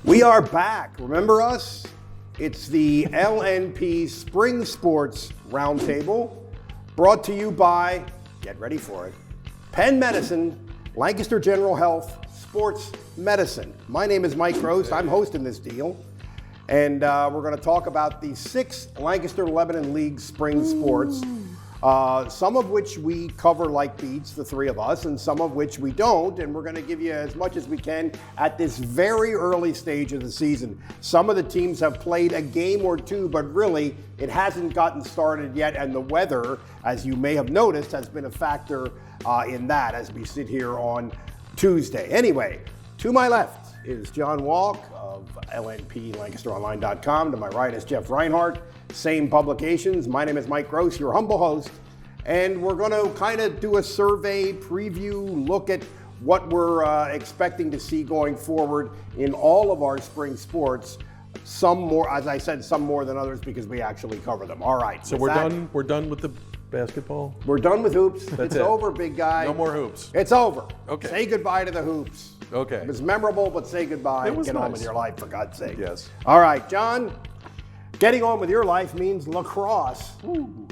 We are back. Remember us? It's the LNP Spring Sports Roundtable, brought to you by, get ready for it, Penn Medicine, Lancaster General Health, Sports Medicine. My name is Mike Gross. I'm hosting this deal. And we're going to talk about the 6th Lancaster-Lebanon League Spring Sports, some of which we cover like beats, the three of us, and some of which we don't. And we're going to give you as much as we can at this very early stage of the season. Some of the teams have played a game or two, but really it hasn't gotten started yet. And the weather, as you may have noticed, has been a factor in that as we sit here on Tuesday. Anyway, to my left is John Walk of LNP, LancasterOnline.com. To my right is Jeff Reinhardt, same publications. My name is Mike Gross, your humble host. And we're going to kind of do a survey, preview, look at what we're expecting to see going forward in all of our spring sports. Some more, as I said, some more than others because we actually cover them. All right. So we're done with the basketball? We're done with hoops. That's it's over, big guy. No more hoops. It's over. Okay. Say goodbye to the hoops. Okay. It was memorable, but say goodbye and get on with your life, for God's sake. Yes. All right, John, getting on with your life means lacrosse. Ooh.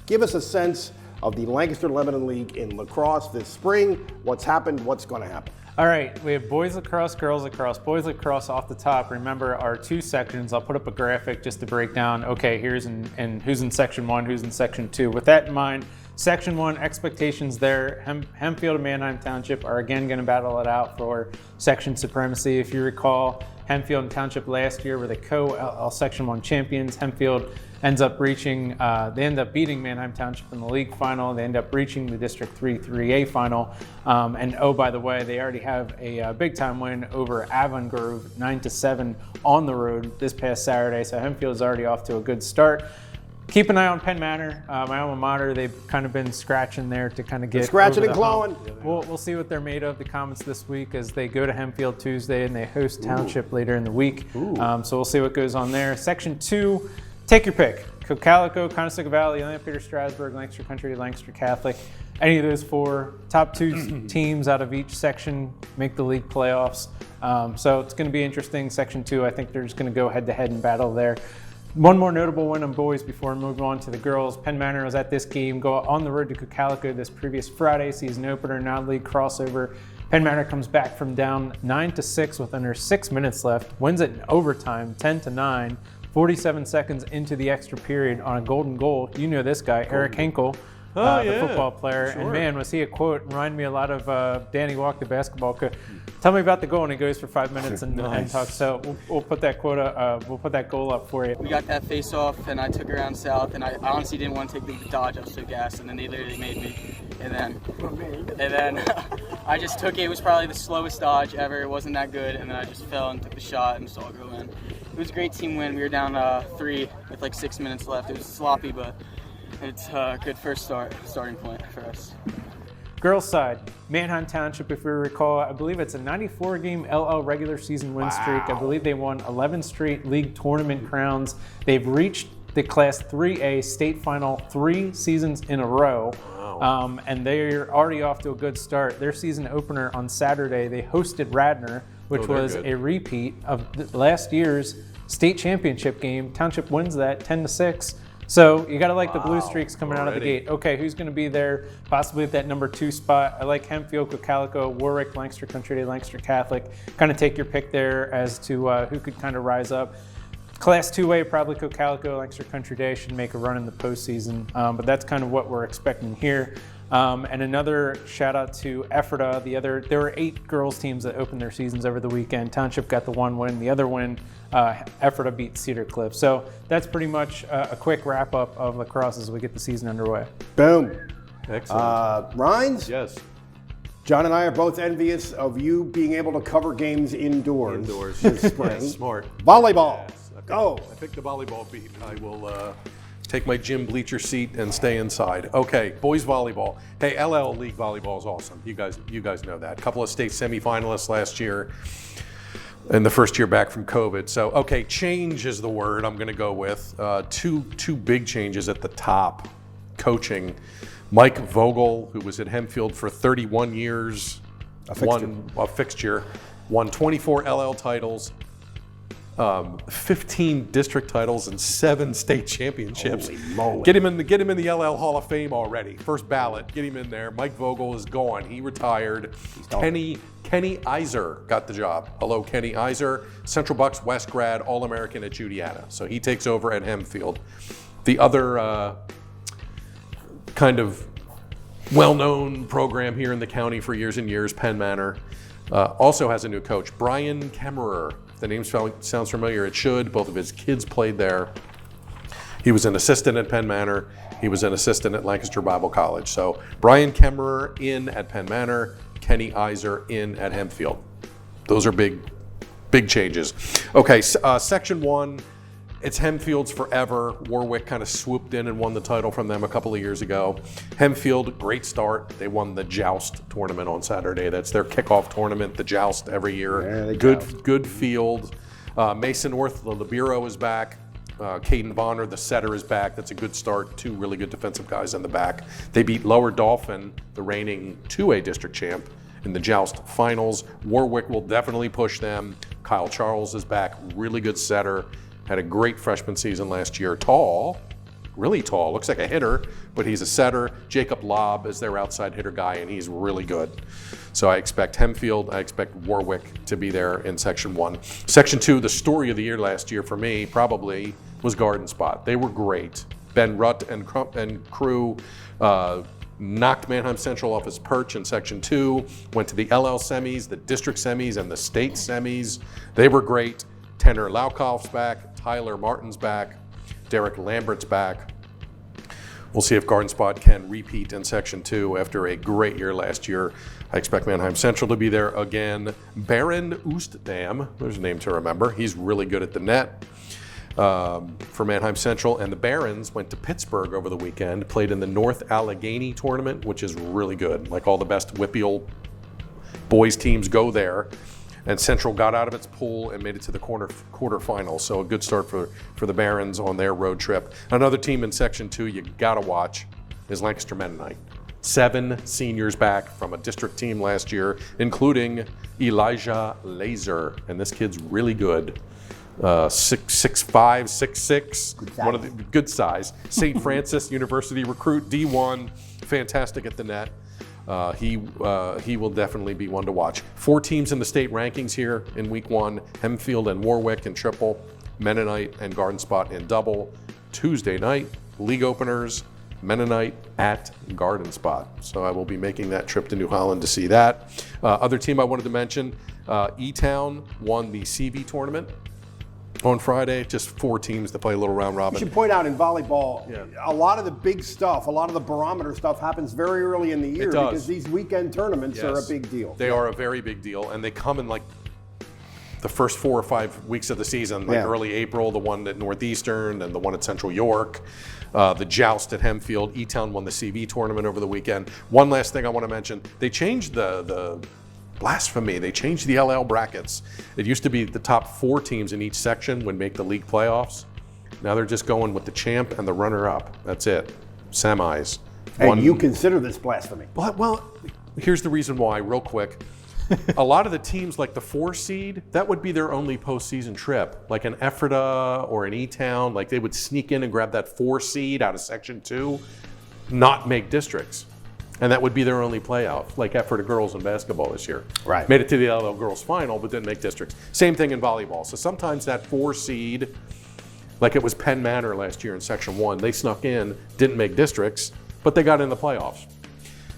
Give us a sense of the Lancaster-Lebanon League in lacrosse this spring. What's happened? What's going to happen? All right, we have boys lacrosse, girls lacrosse. Boys lacrosse off the top, remember our two sections. I'll put up a graphic just to break down, okay, here's and who's in section 1, who's in section 2. With that in mind, section 1, expectations there. Hempfield and Manheim Township are again going to battle it out for section supremacy. If you recall, Hempfield and Township last year were the section 1 champions. Hempfield ends up reaching, they end up beating Manheim Township in the league final. They end up reaching the District 3-3A final. And oh, by the way, they already have a big time win over Avon Grove, 9-7 on the road this past Saturday. So Hempfield is already off to a good start. Keep an eye on Penn Manor, my alma mater. They've kind of been scratching there to kind of get scratching and clawing. We'll see what they're made of. The comments this week as they go to Hempfield Tuesday and they host Township later in the week. So we'll see what goes on there. Section 2, take your pick. Cocalico, Conestoga Valley, Peter Strasburg, Lancaster Country, Lancaster Catholic. Any of those 4 top 2 teams out of each section make the league playoffs. So it's going to be interesting. Section 2, I think they're just going to go head-to-head and battle there. One more notable win on boys before we move on to the girls. Penn Manor was at this game, go on the road to Cocalico this previous Friday, season opener, non-league crossover. Penn Manor comes back from down 9-6 with under 6 minutes left, wins it in overtime, 10-9, 47 seconds into the extra period on a golden goal. You know this guy, Eric Henkel, the football player. Sure. And man, was he a quote, reminded me a lot of Danny Walk, the basketball coach. Tell me about the goal, and he goes for 5 minutes and talks. So we'll put that we'll put that goal up for you. We got that face off, and I took it around south, and I honestly didn't want to take the dodge. I was so gassed, and then they literally made me. And then I just took it. It was probably the slowest dodge ever. It wasn't that good, and then I just fell and took the shot and saw it go in. It was a great team win. We were down 3 with like 6 minutes left. It was sloppy, but it's a good first starting point for us. Girls side, Manheim Township, if we recall, I believe it's a 94-game LL regular season win streak. I believe they won 11 straight league tournament crowns. They've reached the Class 3A state final 3 seasons in a row. Wow. And they're already off to a good start. Their season opener on Saturday, they hosted Radnor, which was a repeat of last year's state championship game. Township wins that 10-6. So you got to like the blue streaks coming out of the gate. Okay, who's going to be there possibly at that number 2 spot? I like Hempfield, Cocalico, Warwick, Lancaster Country, Lancaster Catholic. Kind of take your pick there as to who could kind of rise up. Class 2A, probably Cocalico, Lancaster Country Day should make a run in the postseason. But that's kind of what we're expecting here. And another shout out to Ephrata. There were 8 girls teams that opened their seasons over the weekend. Township got the 1 win. The other win, Ephrata beat Cedar Cliff. So that's pretty much a quick wrap up of lacrosse as we get the season underway. Boom. Excellent. Rhines? Yes. John and I are both envious of you being able to cover games indoors. This spring. Yes, smart. Volleyball. Yes. Go. I picked the volleyball beat. I will take my gym bleacher seat and stay inside. Okay, boys volleyball. Hey, LL League volleyball is awesome. You guys know that. A couple of state semifinalists last year in the first year back from COVID. So, okay, change is the word I'm going to go with. Two big changes at the top. Coaching. Mike Vogel, who was at Hempfield for 31 years, a fixture. Won 24 LL titles, 15 district titles and 7 state championships. Holy moly. Get him in the LL Hall of Fame already. First ballot. Get him in there. Mike Vogel is gone. He retired. Kenny Iser got the job. Hello, Kenny Iser. Central Bucks West grad, All-American at Judiana. So he takes over at Hempfield. The other kind of well-known program here in the county for years and years, Penn Manor, also has a new coach, Brian Kemmerer. If the name sounds familiar, it should. Both of his kids played there. He was an assistant at Penn Manor. He was an assistant at Lancaster Bible College. So Brian Kemmerer in at Penn Manor, Kenny Iser in at Hempfield. Those are big changes. Okay, Section 1, it's Hempfield's forever. Warwick kind of swooped in and won the title from them a couple of years ago. Hempfield, great start. They won the Joust tournament on Saturday. That's their kickoff tournament, the Joust every year. Good field. Mason North, the libero is back. Caden Bonner, the setter, is back. That's a good start. 2 really good defensive guys in the back. They beat Lower Dauphin, the reigning 2A district champ, in the Joust finals. Warwick will definitely push them. Kyle Charles is back. Really good setter. Had a great freshman season last year. Tall, really tall. Looks like a hitter, but he's a setter. Jacob Lobb is their outside hitter guy, and he's really good. So I expect Hempfield, I expect Warwick to be there in Section 1. Section 2, the story of the year last year for me probably was Garden Spot. They were great. Ben Rutt and crew knocked Manheim Central off his perch in Section 2, went to the LL semis, the district semis, and the state semis. They were great. Tanner Laukoff's back. Tyler Martin's back. Derek Lambert's back. We'll see if Garden Spot can repeat in Section 2 after a great year last year. I expect Manheim Central to be there again. Baron Oostdam, there's a name to remember. He's really good at the net for Manheim Central. And the Barons went to Pittsburgh over the weekend, played in the North Allegheny tournament, which is really good. Like all the best WPIAL boys teams go there. And Central got out of its pool and made it to the quarterfinals. So a good start for the Barons on their road trip. Another team in Section 2 you gotta watch is Lancaster Mennonite. 7 seniors back from a district team last year, including Elijah Laser. And this kid's really good. 6'5", 6'6", one of the good size. St. Francis University recruit, D1, fantastic at the net. He will definitely be one to watch. 4 teams in the state rankings here in week 1, Hempfield and Warwick in triple, Mennonite and Garden Spot in double. Tuesday night, league openers, Mennonite at Garden Spot. So I will be making that trip to New Holland to see that. Other team I wanted to mention, E-Town won the CV tournament on Friday. Just 4 teams that play a little round robin. You should point out in volleyball, a lot of the big stuff, a lot of the barometer stuff happens very early in the year because these weekend tournaments are a big deal. They are a very big deal, and they come in like the first 4 or 5 weeks of the season, like early April, the one at Northeastern and the one at Central York, the Joust at Hempfield. E-Town won the CV tournament over the weekend. One last thing I want to mention, they changed the blasphemy. They changed the LL brackets. It used to be the top 4 teams in each section would make the league playoffs. Now they're just going with the champ and the runner-up. That's it. Semis. And you consider this blasphemy? Well, here's the reason why, real quick. A lot of the teams, like the 4 seed, that would be their only postseason trip. Like an Ephrata or an E-Town, like they would sneak in and grab that 4 seed out of Section 2, not make districts. And that would be their only playoff, like Ephrata girls in basketball this year. Right. Made it to the LL girls final, but didn't make districts. Same thing in volleyball. So sometimes that 4 seed, like it was Penn Manor last year in Section 1, they snuck in, didn't make districts, but they got in the playoffs.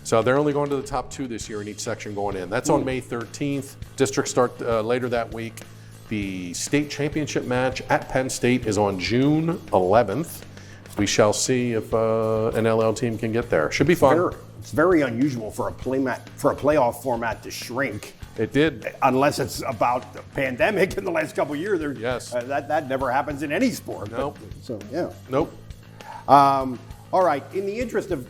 So they're only going to the top 2 this year in each section going in. That's on May 13th. Districts start later that week. The state championship match at Penn State is on June 11th. We shall see if an LL team can get there. Should be fun. It's very unusual for a playoff format to shrink. It did. Unless it's about the pandemic in the last couple of years. Yes. That never happens in any sport. Nope. So, yeah. Nope. All right. In the interest of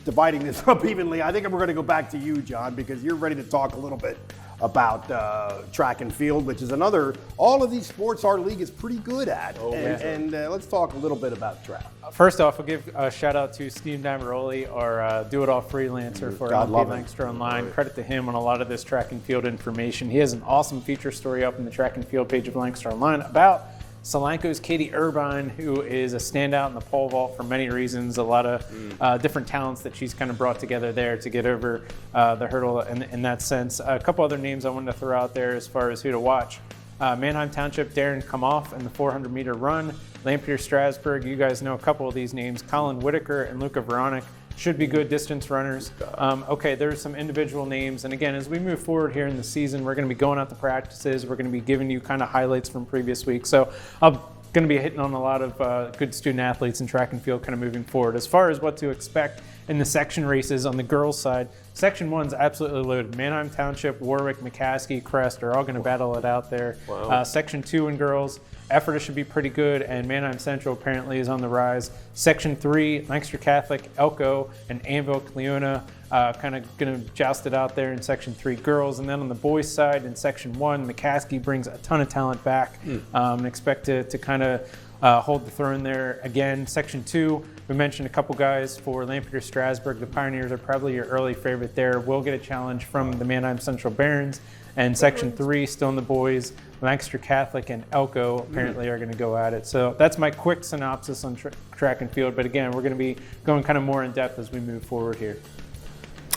dividing this up evenly, I think we're going to go back to you, John, because you're ready to talk a little bit about track and field, which is another. All of these sports our league is pretty good at. And let's talk a little bit about track. First off, I'll give a shout out to Steve Navaroli, our do-it-all freelancer for LP Lancaster Online. Credit to him on a lot of this track and field information. He has an awesome feature story up in the track and field page of Lancaster Online about Solanco's Katie Irvine, who is a standout in the pole vault for many reasons. A lot of different talents that she's kind of brought together there to get over the hurdle in that sense. A couple other names I wanted to throw out there as far as who to watch. Manheim Township, Darren Kamoff in the 400-meter run. Lancaster-Strasburg, you guys know a couple of these names. Colin Whitaker and Luca Veronic should be good distance runners. Okay, there's some individual names. And again, as we move forward here in the season, we're going to be going out to practices. We're going to be giving you kind of highlights from previous weeks. So I'm going to be hitting on a lot of good student athletes in track and field kind of moving forward. As far as what to expect in the section races on the girls' side, Section 1's absolutely loaded. Manheim Township, Warwick, McCaskey, Crest are all going to battle it out there. Wow. Section 2 in girls, Ephrata should be pretty good, and Manheim Central apparently is on the rise. Section 3, Lancaster Catholic, Elko, and Anvil Cleona kind of going to joust it out there in Section 3 girls. And then on the boys' side, in Section 1, McCaskey brings a ton of talent back and expect to kind of hold the throne there again. Section 2, we mentioned a couple guys for Lancaster-Strasburg. The Pioneers are probably your early favorite there. Will get a challenge from the Manheim Central Barons. And Section 3, still in the boys, Lancaster Catholic and Elko apparently are going to go at it. So that's my quick synopsis on track and field. But again, we're going to be going kind of more in depth as we move forward here.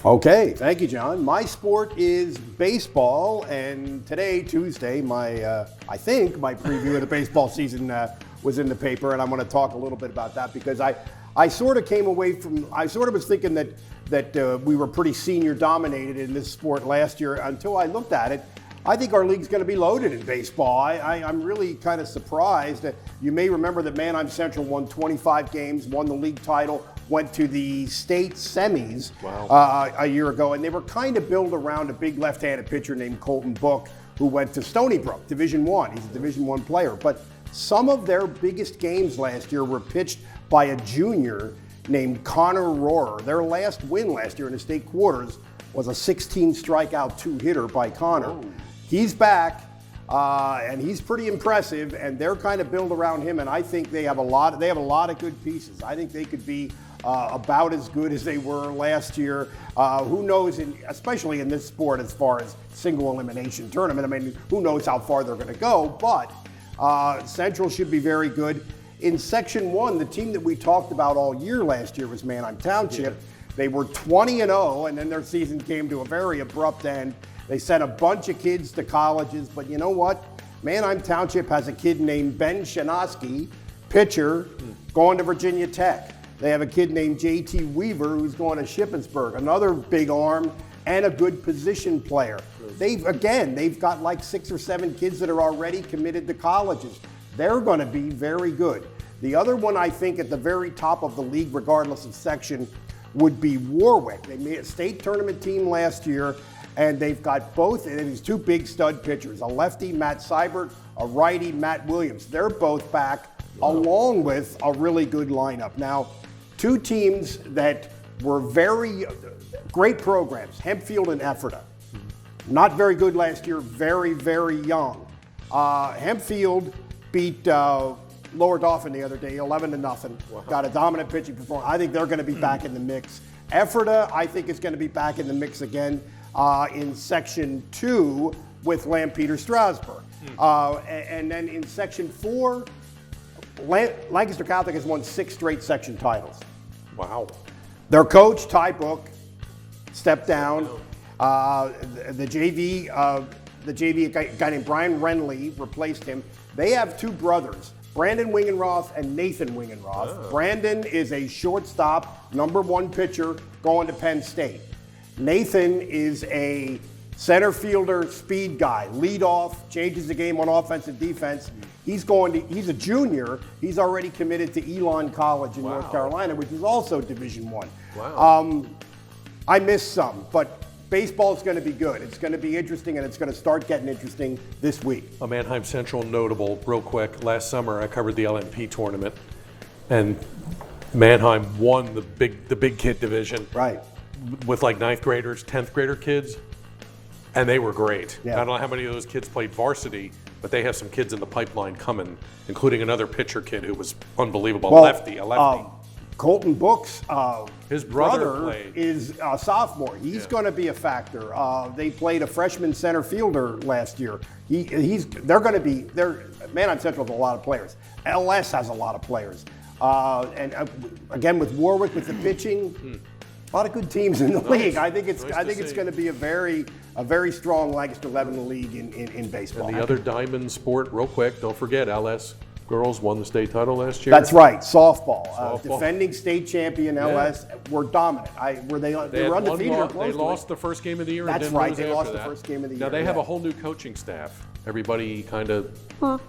Okay, thank you, John. My sport is baseball, and today, Tuesday, I think my preview of the baseball season was in the paper, and I'm going to talk a little bit about that because I sort of came away from, I sort of was thinking that we were pretty senior dominated in this sport last year until I looked at it. I think our league's going to be loaded in baseball. I'm really kind of surprised. You may remember that Manheim Central won 25 games, won the league title, went to the state semis a year ago, and they were kind of built around a big left-handed pitcher named Colton Book, who went to Stony Brook, Division I. He's a Division I player. But some of their biggest games last year were pitched by a junior named Connor Rohrer. Their last win last year in the state quarters was a 16 strikeout 2-hitter by Connor. Oh. He's back, and he's pretty impressive, and they're kind of built around him, and I think they have a lot of good pieces. I think they could be about as good as they were last year. Who knows, especially in this sport as far as single elimination tournament, I mean, who knows how far they're going to go, but Central should be very good. In Section 1, the team that we talked about all year last year was Manheim Township. Yeah. They were 20-0, and then their season came to a very abrupt end. They sent a bunch of kids to colleges, but you know what? Manheim Township has a kid named Ben Shanoski, pitcher, going to Virginia Tech. They have a kid named J.T. Weaver who's going to Shippensburg, another big arm and a good position player. They've got like 6 or 7 kids that are already committed to colleges. They're going to be very good. The other one I think at the very top of the league, regardless of section, would be Warwick. They made a state tournament team last year, and they've got both, and these 2 big stud pitchers, a lefty, Matt Seibert, a righty, Matt Williams. They're both back, along with a really good lineup. Now, 2 teams that were very great programs, Hempfield and Ephrata. Not very good last year, very, very young. Hempfield beat Lower Dauphin the other day, 11-0. Wow. Got a dominant pitching performance. I think they're going to be back in the mix. Ephrata, I think, is going to be back in the mix again in Section 2 with Lancaster-Strasburg. And then in Section 4, Lancaster Catholic has won 6 straight section titles. Wow. Their coach, Ty Book, stepped down. The JV guy named Brian Renly replaced him. They have 2 brothers, Brandon Wingenroth and Nathan Wingenroth. Oh. Brandon is a shortstop, #1 pitcher going to Penn State. Nathan is a center fielder, speed guy, lead off, changes the game on offense and defense. He's a junior. He's already committed to Elon College in North Carolina, which is also Division I. Wow. I missed some, but baseball is going to be good. It's going to be interesting, and it's going to start getting interesting this week. A Manheim Central notable, real quick. Last summer, I covered the LNP tournament, and Manheim won the big kid division. Right. With like 9th graders, 10th grader kids. And they were great. Yeah. I don't know how many of those kids played varsity, but they have some kids in the pipeline coming, including another pitcher kid who was unbelievable, a lefty. Colton Book's His brother brother played. is a sophomore. He's going to be a factor. They played a freshman center fielder last year. They're Manheim Central has a lot of players. LS has a lot of players. And again with Warwick with the pitching, a lot of good teams in the league. I think it's going to be a very strong Lancaster-Lebanon league in baseball. And the other diamond sport, real quick, don't forget, LS girls won the state title last year. That's right, softball. Defending state champion LS were dominant. They were undefeated or close They to lost it. the first game of the year. That's and then right, lose they after lost the that. first game of the Now year, they have yeah. a whole new coaching staff. Everybody kind of But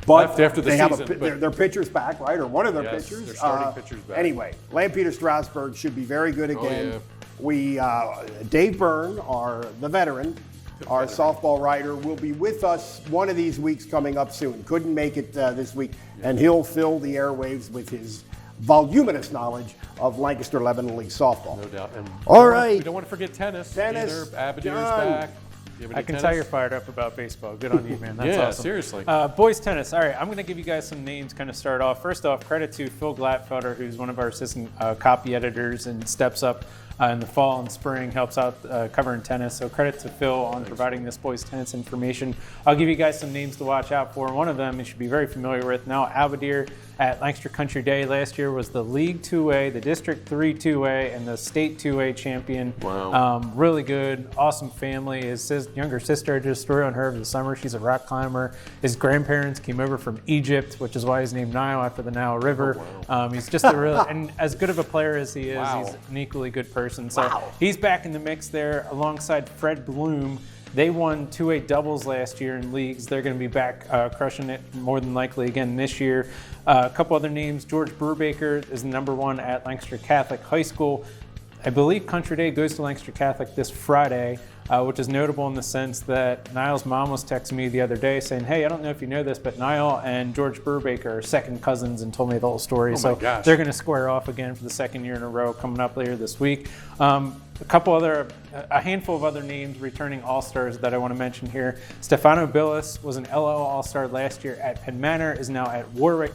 left after the they season. have their pitcher's back, right? Or one of their Yes, pitchers. their starting pitcher's back. Anyway, Lampeter Strasburg should be very good again. yeah. We Dave Byrne, the veteran, our softball writer, will be with us one of these weeks coming up soon. Couldn't make it this week, and he'll fill the airwaves with his voluminous knowledge of Lancaster-Lebanon League softball. no doubt. And All right. We don't want to forget tennis. Tennis, Abadir's John. back. You have any I can tennis? tell you're fired up about baseball. Good on you, man. That's Yeah, awesome. seriously. Boys tennis. All right, I'm going to give you guys some names, kind of start off. First off, credit to Phil Glatfelder, who's one of our assistant copy editors and steps up in the fall and spring, helps out covering tennis. So credit to Phil on providing this boys tennis information. I'll give you guys some names to watch out for. One of them you should be very familiar with. Now Abadir at Lancaster Country Day last year was the League 2A, the District 3 2A, and the State 2A champion. Wow. Really good, awesome family. His younger sister, I did a story on her over the summer. She's a rock climber. His grandparents came over from Egypt, which is why he's named Nile after the Nile River. He's just a real, and as good of a player as he is, Wow. he's an equally good person. So he's back in the mix there alongside Fred Bloom. They won 2A doubles last year in leagues. They're going to be back crushing it more than likely again this year. A couple other names. George Brubaker is the #1 at Lancaster Catholic High School. I believe Country Day goes to Lancaster Catholic this Friday, which is notable in the sense that Niall's mom was texting me the other day saying, hey, I don't know if you know this, but Niall and George Brubaker are second cousins, and told me the whole story. Oh, so my gosh. they're going to square off again for the second year in a row coming up later this week. A handful of other names returning All-Stars that I want to mention here. Stefano Billis was an LL All-Star last year at Penn Manor, is now at Warwick.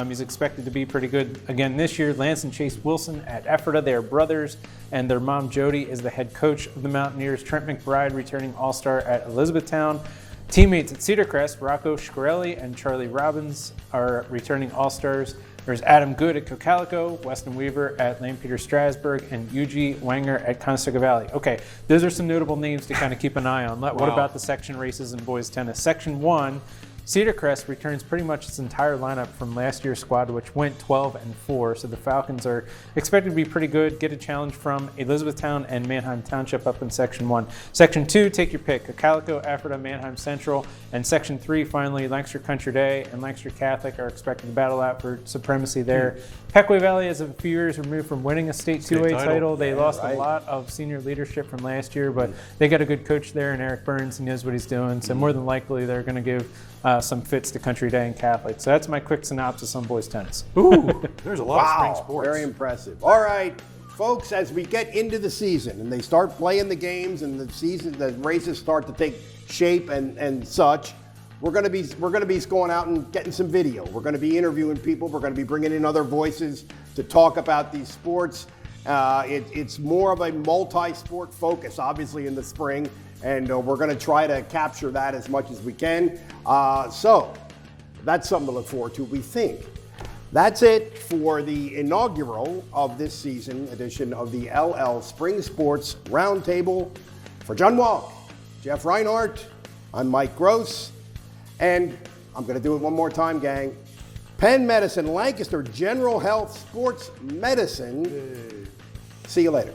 He's expected to be pretty good again this year. Lance and Chase Wilson at Ephrata, they are brothers, and their mom Jody is the head coach of the Mountaineers. Trent McBride returning All-Star at Elizabethtown. Teammates at Cedar Crest, Rocco Shkreli and Charlie Robbins are returning All-Stars. There's Adam Good at Cocalico, Weston Weaver at Lampeter Strasburg, and Yuji Wanger at Conestoga Valley. Okay, those are some notable names to kind of keep an eye on. What about the section races in boys tennis? Section 1, Cedar Crest returns pretty much its entire lineup from last year's squad, which went 12-4. So the Falcons are expected to be pretty good. Get a challenge from Elizabethtown and Manheim Township up in Section 1. Section 2, take your pick. Cocalico, Ephrata, Manheim Central. And Section 3, finally, Lancaster Country Day and Lancaster Catholic are expected to battle out for supremacy there. Pequea Valley is a few years removed from winning a State 2A title. They lost a lot of senior leadership from last year, but they got a good coach there in Eric Burns. He knows what he's doing. So more than likely, they're going to give some fits to Country Day and Catholic. So that's my quick synopsis on boys tennis. Ooh, there's a lot of spring Wow, sports. very impressive. All right, folks, as we get into the season and they start playing the games and the races start to take shape and such, we're going to be going out and getting some video. We're going to be interviewing people. We're going to be bringing in other voices to talk about these sports. It's more of a multi-sport focus, obviously, in the spring, and we're going to try to capture that as much as we can. So that's something to look forward to, we think. That's it for the inaugural of this season edition of the LL Spring Sports Roundtable. For John Walk, Jeff Reinhardt, I'm Mike Gross, and I'm going to do it one more time, gang. Penn Medicine, Lancaster General Health Sports Medicine. See you later.